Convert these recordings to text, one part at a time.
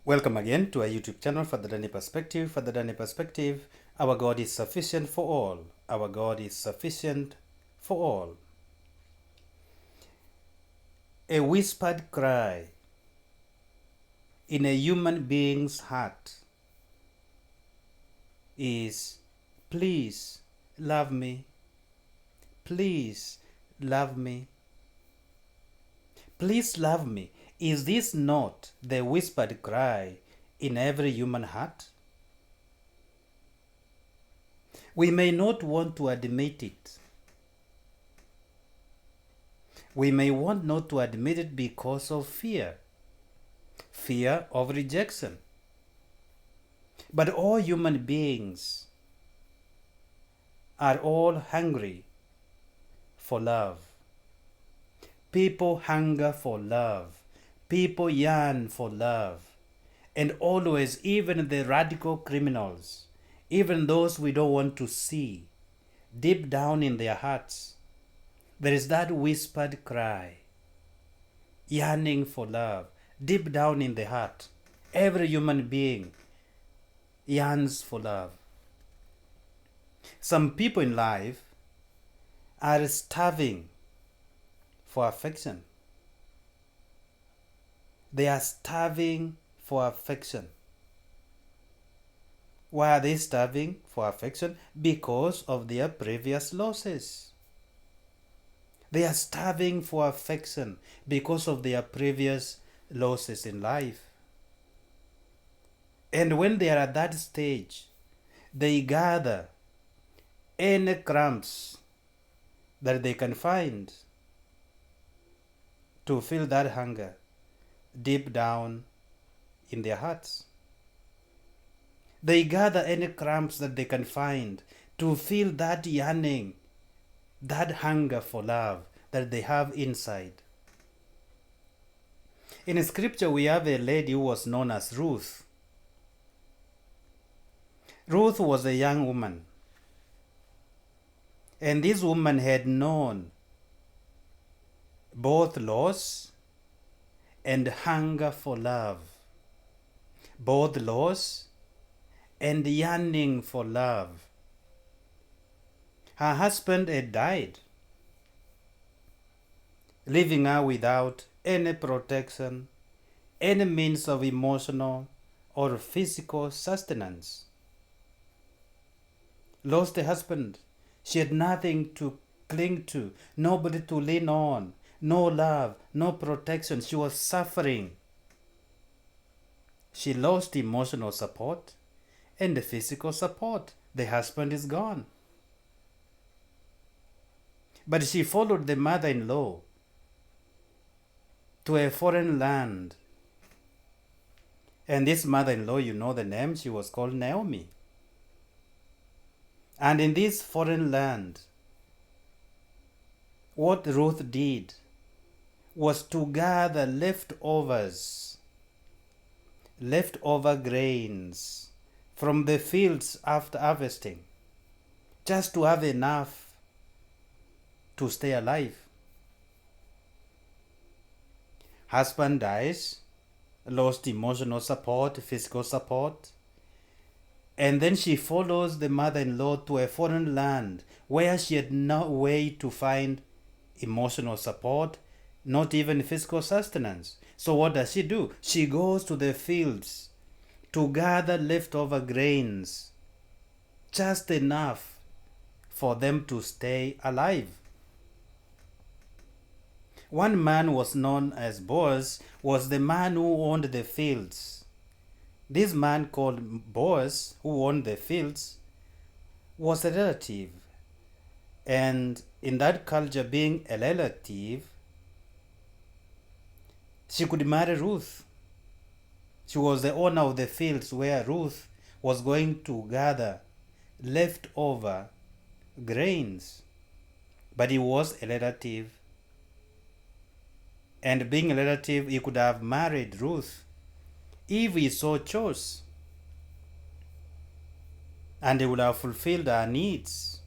Welcome again to our YouTube channel, Father Danny Perspective. Father Danny Perspective, our God is sufficient for all. Our God is sufficient for all. A whispered cry in a human being's heart is, please love me. Please love me. Please love me. Is this not the whispered cry in every human heart? We may not want to admit it. We may want not to admit it because of fear of rejection. But all human beings are all hungry for love. People hunger for love. People yearn for love. And always, even the radical criminals, even those we don't want to see, deep down in their hearts, there is that whispered cry, yearning for love, deep down in the heart. Every human being yearns for love. Some people in life are starving for affection. They are starving for affection. Why are they starving for affection? Because of their previous losses. They are starving for affection because of their previous losses in life. And when they are at that stage, they gather any crumbs that they can find to fill that hunger deep down in their hearts. They gather any crumbs that they can find to fill that yearning, that hunger for love that they have inside. In scripture, we have a lady who was known as Ruth. Ruth was a young woman. And this woman had known both loss and hunger for love. Both loss and yearning for love. Her husband had died, leaving her without any protection, any means of emotional or physical sustenance. Lost a husband. She had nothing to cling to, nobody to lean on, no love, no protection. She was suffering. She lost emotional support and the physical support. The husband is gone. But she followed the mother-in-law to a foreign land. And this mother-in-law, you know the name, she was called Naomi. And in this foreign land, what Ruth did was to gather leftover grains from the fields after harvesting, just to have enough to stay alive. Husband dies, lost emotional support, physical support, and then she follows the mother-in-law to a foreign land where she had no way to find emotional support, not even physical sustenance. So what does she do? She goes to the fields to gather leftover grains, just enough for them to stay alive. One man was known as Boaz, was the man who owned the fields. This man called Boaz, who owned the fields, was a relative. And in that culture, being a relative, she could marry Ruth. She was the owner of the fields where Ruth was going to gather leftover grains. But he was a relative. And being a relative, he could have married Ruth if he so chose. And he would have fulfilled her needs.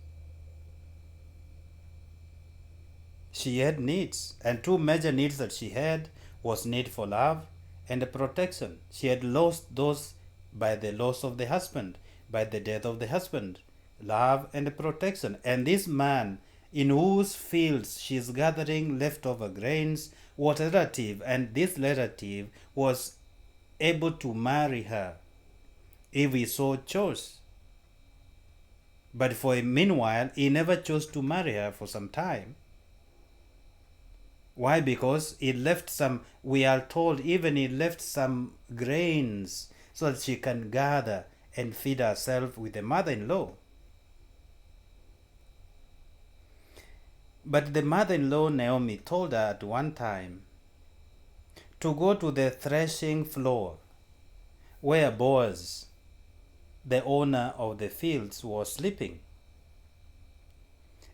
She had needs, and two major needs that she had was need for love and protection. She had lost those by the loss of the husband, by the death of the husband, love and protection. And this man, in whose fields she is gathering leftover grains, was a relative, and this relative was able to marry her if he so chose. But for a meanwhile, he never chose to marry her for some time. Why? Because he left some, we are told, even he left some grains so that she can gather and feed herself with the mother-in-law. But the mother-in-law, Naomi, told her at one time to go to the threshing floor where Boaz, the owner of the fields, was sleeping.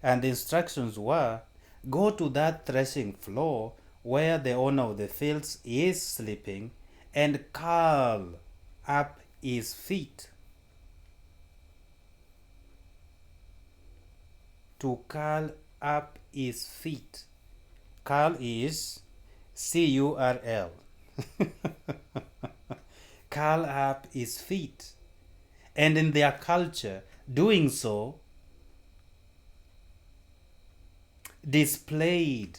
And the instructions were, go to that threshing floor where the owner of the fields is sleeping and curl up his feet. To curl up his feet. Curl is C-U-R-L. Curl up his feet. And in their culture, doing so displayed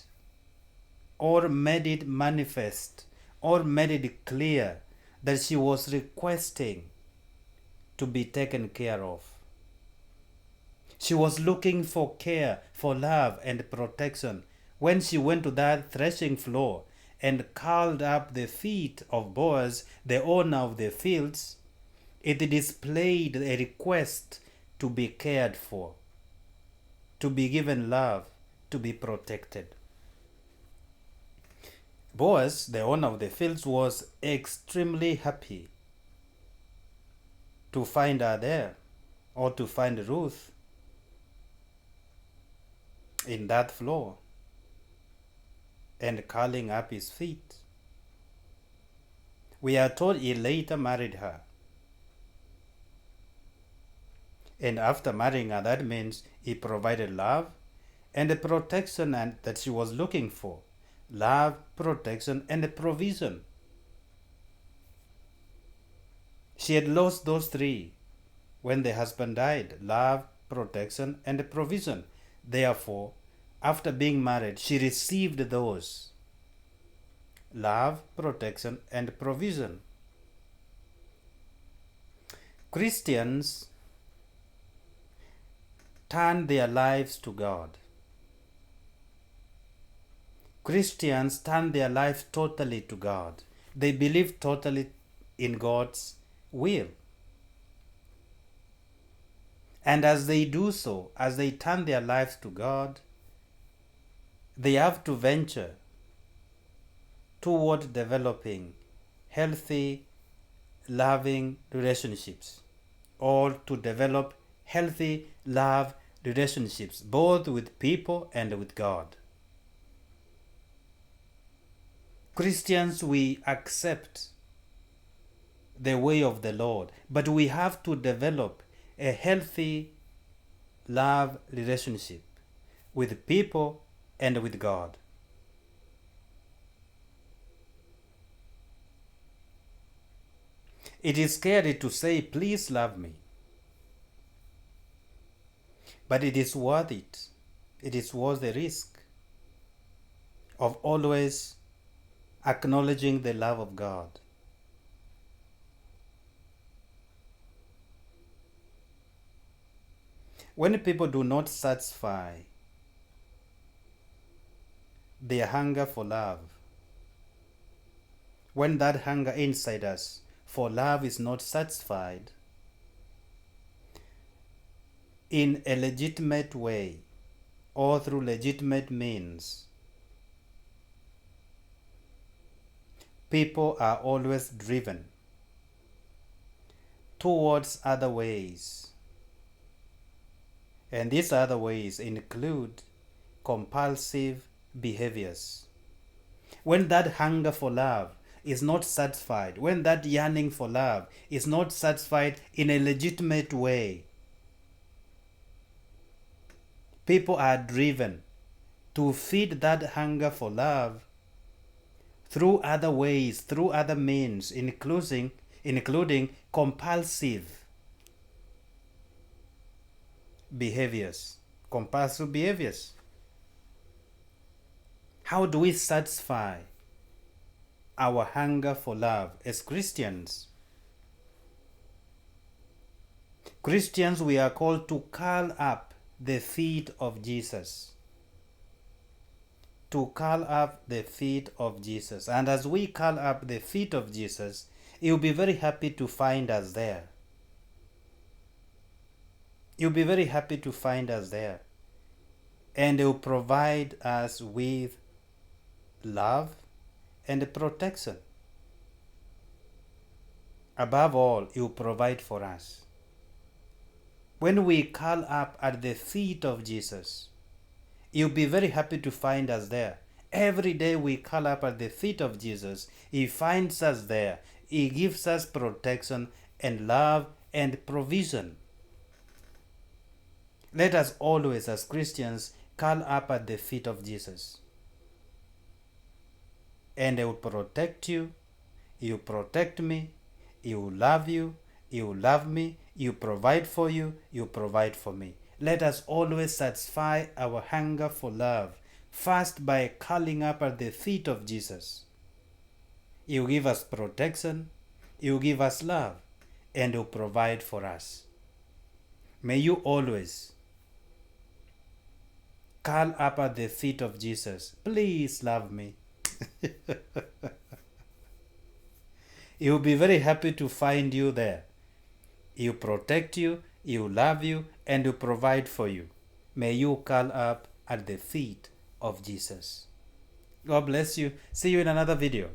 or made it manifest or made it clear that she was requesting to be taken care of. She was looking for care, for love and protection. When she went to that threshing floor and curled up the feet of Boaz, the owner of the fields, it displayed a request to be cared for, to be given love, to be protected. Boaz, the owner of the fields, was extremely happy to find her there, or to find Ruth in that floor and curling up his feet. We are told he later married her. And after marrying her, that means he provided love and the protection that she was looking for. Love, protection, and provision. She had lost those three when the husband died: love, protection, and provision. Therefore, after being married, she received those: love, protection, and provision. Christians turn their lives to God. Christians turn their life totally to God. They believe totally in God's will. And as they do so, as they turn their lives to God, they have to venture toward developing healthy, loving relationships, or to develop healthy love relationships, both with people and with God. Christians, we accept the way of the Lord, but we have to develop a healthy love relationship with people and with God. It is scary to say, please love me. But it is worth it. It is worth the risk of always acknowledging the love of God. When people do not satisfy their hunger for love, when that hunger inside us for love is not satisfied in a legitimate way or through legitimate means, people are always driven towards other ways. And these other ways include compulsive behaviors. When that hunger for love is not satisfied, when that yearning for love is not satisfied in a legitimate way, people are driven to feed that hunger for love through other ways, through other means, including compulsive behaviors. Compulsive behaviors. How do we satisfy our hunger for love as Christians? Christians, we are called to curl up the feet of Jesus. To curl up the feet of Jesus. And as we curl up the feet of Jesus, He will be very happy to find us there. He'll be very happy to find us there. And He'll provide us with love and protection. Above all, He will provide for us. When we curl up at the feet of Jesus, He'll be very happy to find us there. Every day we curl up at the feet of Jesus, He finds us there. He gives us protection and love and provision. Let us always, as Christians, curl up at the feet of Jesus. And He will protect you. He will protect me. He will love you. He will love me. He will provide for you. He will provide for me. Let us always satisfy our hunger for love, first by curling up at the feet of Jesus. He will give us protection. He will give us love. And He will provide for us. May you always curl up at the feet of Jesus. Please love me. He will be very happy to find you there. He will protect you, He will love you, and He will provide for you. May you curl up at the feet of Jesus. God bless you. See you in another video.